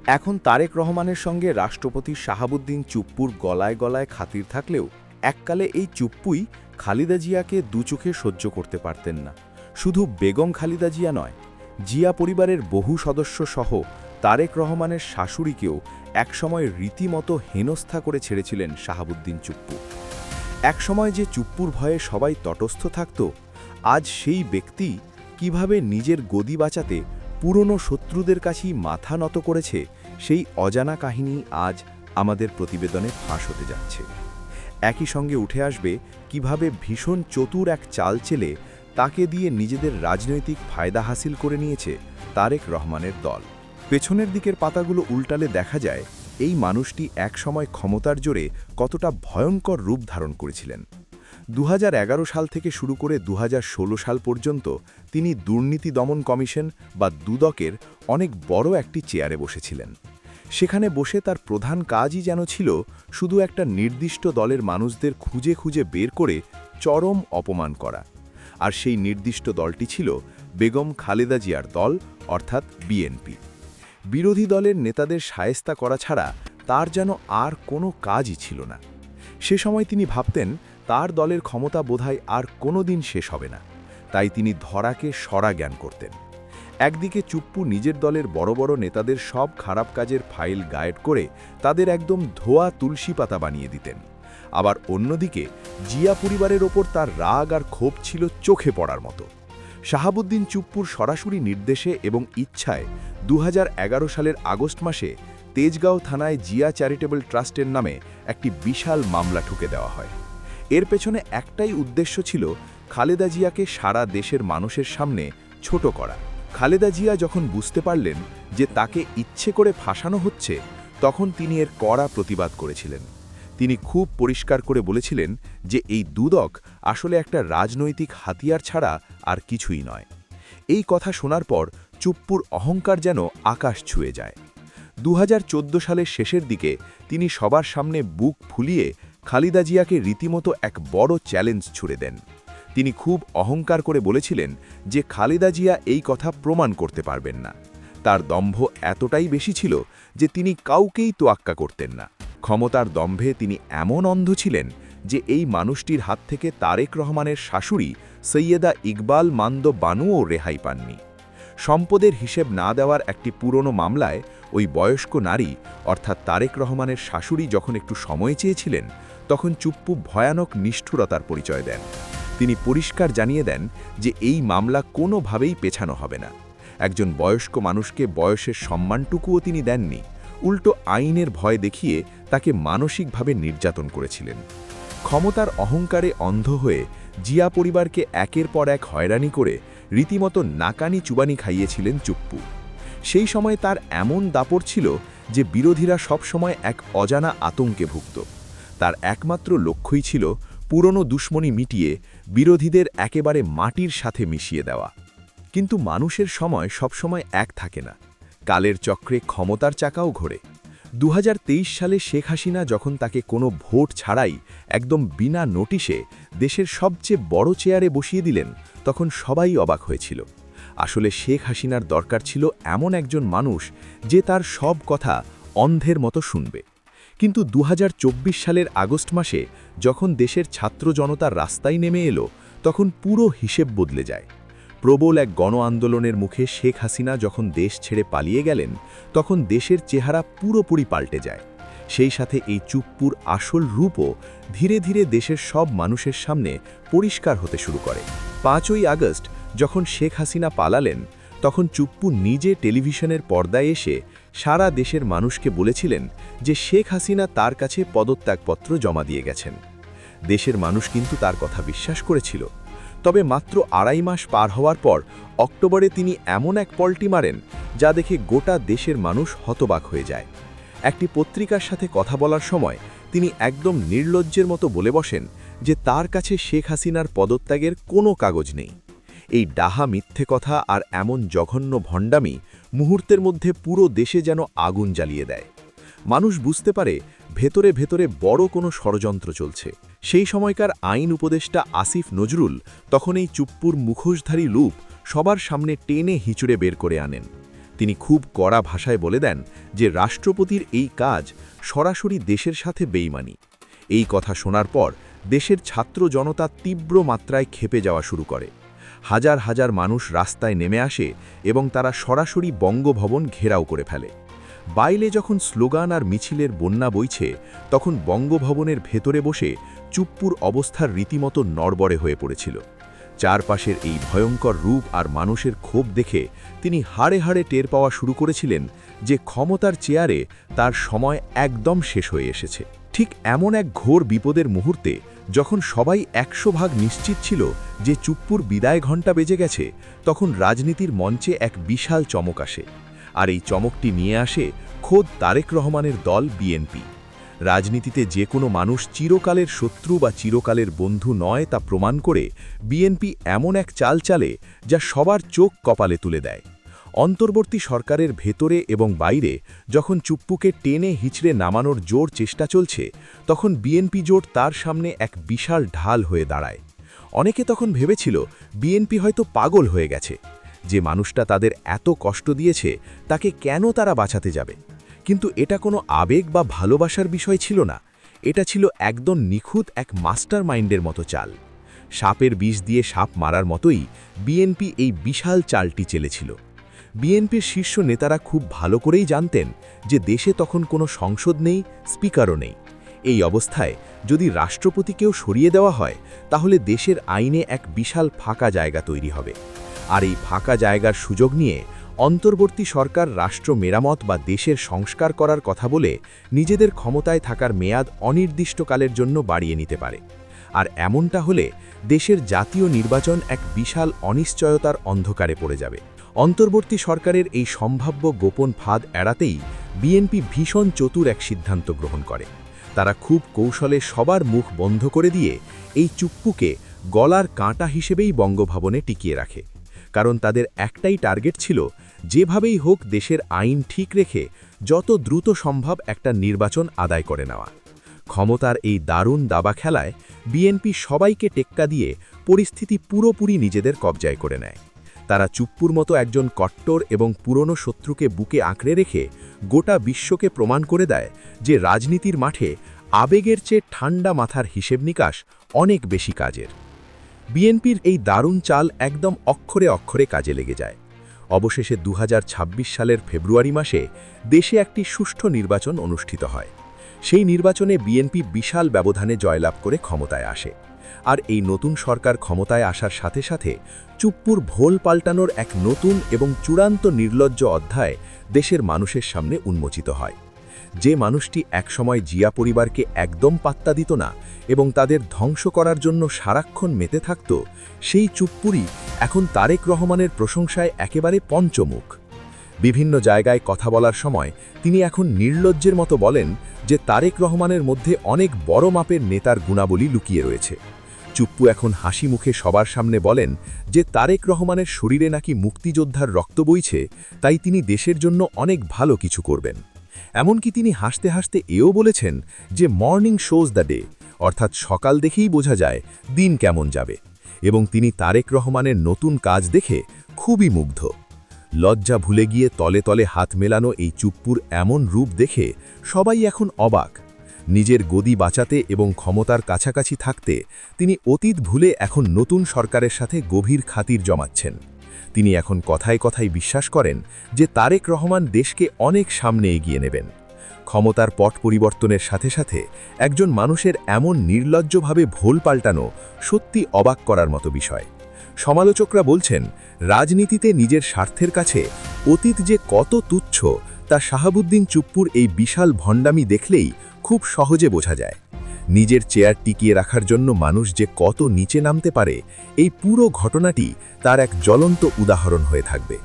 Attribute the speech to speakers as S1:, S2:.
S1: এখন তারেক রহমানের সঙ্গে রাষ্ট্রপতি শাহাবুদ্দিন চুপ্পুর গলায় গলায় খাতির থাকলেও এককালে এই চুপ্পুই খালেদা জিয়াকে দুচোখে সহ্য করতে পারতেন না। শুধু বেগম খালেদা জিয়া নয়, জিয়া পরিবারের বহু সদস্য সহ তারেক রহমানের শাশুড়িকেও একসময় রীতিমতো হেনস্থা করে ছেড়েছিলেন শাহাবুদ্দিন চুপ্পু। একসময় যে চুপ্পুর ভয়ে সবাই তটস্থ থাকত, আজ সেই ব্যক্তি কিভাবে নিজের গদি বাঁচাতে পুরনো শত্রুদের কাছেই মাথা নত করেছে, সেই অজানা কাহিনী আজ আমাদের প্রতিবেদনে ফাঁস হতে যাচ্ছে। একই সঙ্গে উঠে আসবে কিভাবে ভীষণ চতুর এক চাল চেলে তাকে দিয়ে নিজেদের রাজনৈতিক ফায়দা হাসিল করে নিয়েছে তারেক রহমানের দল। পেছনের দিকের পাতাগুলো উল্টালে দেখা যায় এই মানুষটি একসময় ক্ষমতার জোরে কতটা ভয়ঙ্কর রূপ ধারণ করেছিলেন। 2011 সাল থেকে শুরু করে 2016 সাল পর্যন্ত তিনি দুর্নীতি দমন কমিশন বা দুদকের অনেক বড় একটি চেয়ারে বসেছিলেন। সেখানে বসে তার প্রধান কাজই যেন ছিল শুধু একটা নির্দিষ্ট দলের মানুষদের খুঁজে খুঁজে বের করে চরম অপমান করা। আর সেই নির্দিষ্ট দলটি ছিল বেগম খালেদা জিয়ার দল, অর্থাৎ বিএনপি। বিরোধী দলের নেতাদের শায়েস্তা করা ছাড়া তার যেন আর কোনো কাজই ছিল না। সে সময় তিনি ভাবতেন তার দলের ক্ষমতা বোধহয় আর কোনোদিন শেষ হবে না, তাই তিনি ধরাকে সরা জ্ঞান করতেন। একদিকে চুপ্পু নিজের দলের বড় বড় নেতাদের সব খারাপ কাজের ফাইল গায়েড করে তাদের একদম ধোয়া তুলসী পাতা বানিয়ে দিতেন, আবার অন্যদিকে জিয়া পরিবারের ওপর তার রাগ আর ক্ষোভ ছিল চোখে পড়ার মতো। শাহাবুদ্দিন চুপ্পুর সরাসরি নির্দেশে এবং ইচ্ছায় 2011 সালের আগস্ট মাসে তেজগাঁও থানায় জিয়া চ্যারিটেবল ট্রাস্টের নামে একটি বিশাল মামলা ঠুকে দেওয়া হয়। এর পেছনে একটাই উদ্দেশ্য ছিল খালেদা জিয়াকে সারা দেশের মানুষের সামনে ছোট করা। খালেদা জিয়া যখন বুঝতে পারলেন যে তাকে ইচ্ছে করে ফাঁসানো হচ্ছে, তখন তিনি এর কড়া প্রতিবাদ করেছিলেন। তিনি খুব পরিষ্কার করে বলেছিলেন যে এই দুদক আসলে একটা রাজনৈতিক হাতিয়ার ছাড়া আর কিছুই নয়। এই কথা শোনার পর চুপ্পুর অহংকার যেন আকাশ ছুঁয়ে যায়। 2014 সালের শেষের দিকে তিনি সবার সামনে বুক ফুলিয়ে খালেদা জিয়াকে রীতিমতো এক বড় চ্যালেঞ্জ ছুড়ে দেন। তিনি খুব অহংকার করে বলেছিলেন যে খালেদা জিয়া এই কথা প্রমাণ করতে পারবেন না। তার দম্ভ এতটাই বেশি ছিল যে তিনি কাউকেই তোয়াক্কা করতেন না। ক্ষমতার দম্ভে তিনি এমন অন্ধ ছিলেন যে এই মানুষটির হাত থেকে তারেক রহমানের শাশুড়ি সৈয়দা ইকবাল মান্দ বানুও রেহাই পাননি। সম্পদের হিসেব না দেওয়ার একটি পুরনো মামলায় ওই বয়স্ক নারী অর্থাৎ তারেক রহমানের শাশুড়ি যখন একটু সময় চেয়েছিলেন, তখন চুপ্পু ভয়ানক নিষ্ঠুরতার পরিচয় দেন। তিনি পরিষ্কার জানিয়ে দেন যে এই মামলা কোনোভাবেই পেছানো হবে না। একজন বয়স্ক মানুষকে বয়সের সম্মানটুকুও তিনি দেননি, উল্টো আইনের ভয় দেখিয়ে তাকে মানসিকভাবে নির্যাতন করেছিলেন। ক্ষমতার অহংকারে অন্ধ হয়ে জিয়া পরিবারকে একের পর এক হয়রানি করে রীতিমতো নাকানি চুবানি খাইয়েছিলেন চুপ্পু। সেই সময় তার এমন দাপট ছিল যে বিরোধীরা সবসময় এক অজানা আতঙ্কে ভুগত। তার একমাত্র লক্ষ্যই ছিল পুরনো দুশ্মনী মিটিয়ে বিরোধীদের একেবারে মাটির সাথে মিশিয়ে দেওয়া। কিন্তু মানুষের সময় সবসময় এক থাকে না, কালের চক্রে ক্ষমতার চাকাও ঘোরে। 2023 সালে শেখ হাসিনা যখন তাকে কোনো ভোট ছাড়াই একদম বিনা নোটিশে দেশের সবচেয়ে বড় চেয়ারে বসিয়ে দিলেন, তখন সবাই অবাক হয়েছিল। আসলে শেখ হাসিনার দরকার ছিল এমন একজন মানুষ যে তার সব কথা অন্ধের মতো শুনবে। কিন্তু 2024 সালের আগস্ট মাসে যখন দেশের ছাত্র জনতার রাস্তায় নেমে এলো, তখন পুরো হিসেব বদলে যায়। প্রবল এক গণ আন্দোলনের মুখে শেখ হাসিনা যখন দেশ ছেড়ে পালিয়ে গেলেন, তখন দেশের চেহারা পুরোপুরি পাল্টে যায়। সেই সাথে এই চুপ্পুর আসল রূপও ধীরে ধীরে দেশের সব মানুষের সামনে পরিষ্কার হতে শুরু করে। 5ই আগস্ট যখন শেখ হাসিনা পালালেন, তখন চুপ্পু নিজে টেলিভিশনের পর্দায় এসে সারা দেশের মানুষকে বলেছিলেন যে শেখ হাসিনা তার কাছে পদত্যাগপত্র জমা দিয়ে গেছেন। দেশের মানুষ কিন্তু তার কথা বিশ্বাস করেছিল। তবে মাত্র 2.5 মাস পার হওয়ার পর অক্টোবরে তিনি এমন এক পল্টি মারেন যা দেখে গোটা দেশের মানুষ হতবাক হয়ে যায়। একটি পত্রিকার সাথে কথা বলার সময় তিনি একদম নির্লজ্জের মতো বলে বসেন যে তার কাছে শেখ হাসিনার পদত্যাগের কোনো কাগজ নেই। এই ডাহা মিথ্যে কথা আর এমন জঘন্য ভণ্ডামি মুহূর্তের মধ্যে পুরো দেশে যেন আগুন জ্বালিয়ে দেয়। মানুষ বুঝতে পারে ভেতরে ভেতরে বড় কোনো ষড়যন্ত্র চলছে। সেই সময়কার আইন উপদেষ্টা আসিফ নজরুল তখন এই চুপ্পুর মুখোশধারী রূপ সবার সামনে টেনে হিঁচড়ে বের করে আনেন। তিনি খুব কড়া ভাষায় বলে দেন যে রাষ্ট্রপতির এই কাজ সরাসরি দেশের সাথে বেইমানি। এই কথা শোনার পর দেশের ছাত্র জনতা তীব্র মাত্রায় ক্ষেপে যাওয়া শুরু করে। হাজার হাজার মানুষ রাস্তায় নেমে আসে এবং তারা সরাসরি বঙ্গভবন ঘেরাও করে ফেলে। বাইরে যখন স্লোগান আর মিছিলের বন্যা বইছে, তখন বঙ্গভবনের ভেতরে বসে চুপ্পুর অবস্থার রীতিমতো নড়বড়ে হয়ে পড়েছিল। চারপাশের এই ভয়ঙ্কর রূপ আর মানুষের ক্ষোভ দেখে তিনি হাড়ে হাড়ে টের পাওয়া শুরু করেছিলেন যে ক্ষমতার চেয়ারে তার সময় একদম শেষ হয়ে এসেছে। ঠিক এমন এক ঘোর বিপদের মুহূর্তে, যখন সবাই 100% নিশ্চিত ছিল যে চুপ্পুর বিদায় ঘণ্টা বেজে গেছে, তখন রাজনীতির মঞ্চে এক বিশাল চমক আসে। আর এই চমকটি নিয়ে আসে খোদ তারেক রহমানের দল বিএনপি। রাজনীতিতে যে কোনো মানুষ চিরকালের শত্রু বা চিরকালের বন্ধু নয় তা প্রমাণ করে বিএনপি এমন এক চাল চালে যা সবার চোখ কপালে তুলে দেয়। অন্তর্বর্তী সরকারের ভেতরে এবং বাইরে যখন চুপ্পুকে টেনে হিচড়ে নামানোর জোর চেষ্টা চলছে, তখন বিএনপি জোট তার সামনে এক বিশাল ঢাল হয়ে দাঁড়ায়। অনেকে তখন ভেবেছিল বিএনপি হয়তো পাগল হয়ে গেছে, যে মানুষটা তাদের এত কষ্ট দিয়েছে তাকে কেন তারা বাঁচাতে যাবে। কিন্তু এটা কোনো আবেগ বা ভালোবাসার বিষয় ছিল না, এটা ছিল একদম নিখুঁত এক মাস্টার মাইন্ডের মতো চাল। সাপের বিষ দিয়ে সাপ মারার মতোই বিএনপি এই বিশাল চালটি চেলেছিল। বিএনপির শীর্ষ নেতারা খুব ভালো করেই জানতেন যে দেশে তখন কোনো সংসদ নেই, স্পিকারও নেই। এই অবস্থায় যদি রাষ্ট্রপতিকেও সরিয়ে দেওয়া হয়, তাহলে দেশের আইনে এক বিশাল ফাঁকা জায়গা তৈরি হবে। আর এই ফাঁকা জায়গার সুযোগ নিয়ে অন্তর্বর্তী সরকার রাষ্ট্র মেরামত বা দেশের সংস্কার করার কথা বলে নিজেদের ক্ষমতায় থাকার মেয়াদ অনির্দিষ্টকালের জন্য বাড়িয়ে নিতে পারে। আর এমনটা হলে দেশের জাতীয় নির্বাচন এক বিশাল অনিশ্চয়তার অন্ধকারে পড়ে যাবে। অন্তর্বর্তী সরকারের এই সম্ভাব্য গোপন ফাঁদ এড়াতেই বিএনপি ভীষণ চতুর এক সিদ্ধান্ত গ্রহণ করে। তারা খুব কৌশলে সবার মুখ বন্ধ করে দিয়ে এই চুপ্পুকে গলার কাঁটা হিসেবেই বঙ্গভবনে টিকিয়ে রাখে। কারণ তাদের একটাই টার্গেট ছিল, যেভাবেই হোক দেশের আইন ঠিক রেখে যত দ্রুত সম্ভব একটা নির্বাচন আদায় করে নেওয়া। ক্ষমতার এই দারুণ দাবা খেলায় বিএনপি সবাইকে টেক্কা দিয়ে পরিস্থিতি পুরোপুরি নিজেদের কবজায় করে নেয়। তারা চুপ্পুর মতো একজন কট্টর এবং পুরনো শত্রুকে বুকে আঁকড়ে রেখে গোটা বিশ্বকে প্রমাণ করে দেয় যে রাজনীতির মাঠে আবেগের চেয়ে ঠান্ডা মাথার হিসেব নিকাশ অনেক বেশি কাজের। বিএনপির এই দারুণ চাল একদম অক্ষরে অক্ষরে কাজে লেগে যায়। অবশেষে 2026 সালের ফেব্রুয়ারি মাসে দেশে একটি সুষ্ঠু নির্বাচন অনুষ্ঠিত হয়। সেই নির্বাচনে বিএনপি বিশাল ব্যবধানে জয়লাভ করে ক্ষমতায় আসে। আর এই নতুন সরকার ক্ষমতায় আসার সাথে সাথে চুপ্পুর ভোল পাল্টানোর এক নতুন এবং চূড়ান্ত নির্লজ্জ অধ্যায় দেশের মানুষের সামনে উন্মোচিত হয়। যে মানুষটি একসময় জিয়া পরিবারকে একদম পাত্তা দিত না এবং তাদের ধ্বংস করার জন্য সারাক্ষণ মেতে থাকত, সেই চুপ্পুরই এখন তারেক রহমানের প্রশংসায় একেবারে পঞ্চমুখ। বিভিন্ন জায়গায় কথা বলার সময় তিনি এখন নির্লজ্জের মতো বলেন যে তারেক রহমানের মধ্যে অনেক বড় মাপের নেতার গুণাবলী লুকিয়ে রয়েছে। চুপ্পু এখন হাসি মুখে সবার সামনে বলেন যে তারেক রহমানের শরীরে নাকি মুক্তিযোদ্ধার রক্ত বইছে, তাই তিনি দেশের জন্য অনেক ভালো কিছু করবেন। এমনকি তিনি হাসতে হাসতে এও বলেছেন যে মর্নিং শোজ দ্য ডে, অর্থাৎ সকাল দেখেই বোঝা যায় দিন কেমন যাবে। এবং তিনি তারেক রহমানের নতুন কাজ দেখে খুবই মুগ্ধ। লজ্জা ভুলে গিয়ে তলে তলে হাত মেলানো এই চুপ্পুর এমন রূপ দেখে সবাই এখন অবাক। নিজের গদি বাঁচাতে এবং ক্ষমতার কাছাকাছি থাকতে তিনি অতীত ভুলে এখন নতুন সরকারের সাথে গভীর খাতির জমাচ্ছেন। তিনি এখন কথায় কথায় বিশ্বাস করেন যে তারেক রহমান দেশকে অনেক সামনে এগিয়ে নেবেন। ক্ষমতার পট পরিবর্তনের সাথে সাথে একজন মানুষের এমন নির্লজ্জভাবে ভোল পাল্টানো সত্যি অবাক করার মতো বিষয়। সমালোচকরা বলছেন, রাজনীতিতে নিজের স্বার্থের কাছে অতীত যে কত তুচ্ছ তা শাহাবুদ্দিন চুপ্পুর এই বিশাল ভণ্ডামি দেখলেই খুব সহজে বোঝা যায়। নিজের চেয়ার টিকিয়ে রাখার জন্য মানুষ যে কত নিচে নামতে পারে, এই পুরো ঘটনাটি তার এক জ্বলন্ত উদাহরণ হয়ে থাকবে।